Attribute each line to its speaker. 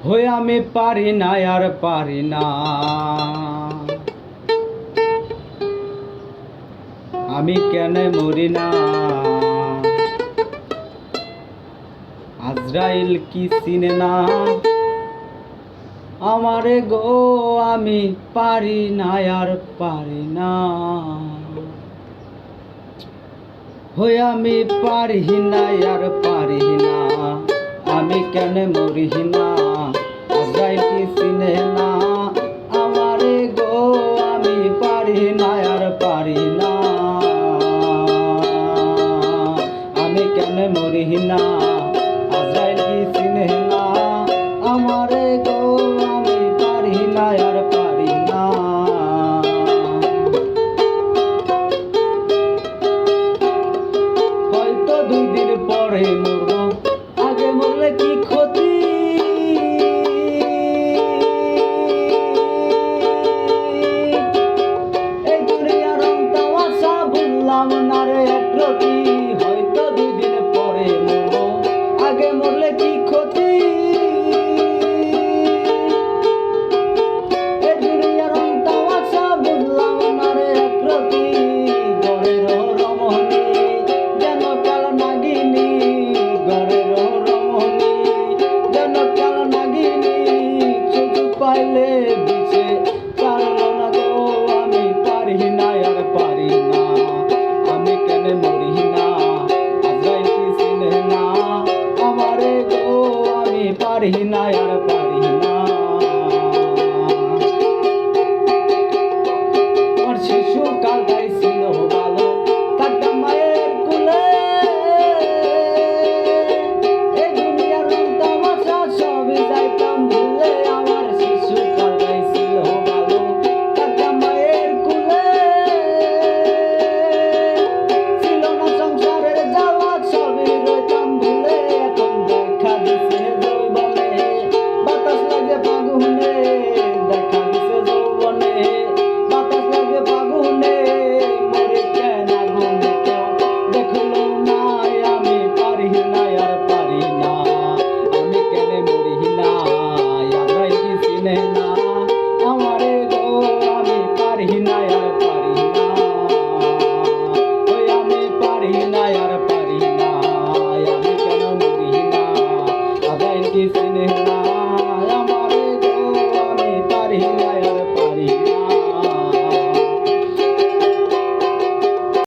Speaker 1: হয়ে আমি পারি না আর পারি না, আমি কেন মরি না। আজরাইল কি চিনে না আমারে গো, আমি পারি না আর পারি না, হয়ে আমি পারি না আর পারি না, আমি কেন মরি না। আজরাইল কি চিনে না আমারে গো, আমি পারি না আর পারি না, আমি কেন মরি না। আজরাইল কি চিনে না আমারে গো, আমি পারি না আর পারি না। হয়তো 2 দিন পরে মরবো, আগে মরলে কি ক্ষতি। এই দুনিয়ার রং তামাশা বললাম না রে একরতি। হয়তো 2 দিন পরে মরবো, আগে মরলে কি ক্ষতি। এই দুনিয়ার রং তামাশা বললাম না রে একরতি। ঘরের রমণী যেন কাল নাগিনী, ঘরের রমণী যেন কাল নাগিনী, সুযোগ পাইলে দিছে ছাড়লো না গো, আমি পারি না আর পারি না, আমি কেন মরি না। আজরাইল কি চিনে না আমারে গো, আমি পারি না আর পারি না।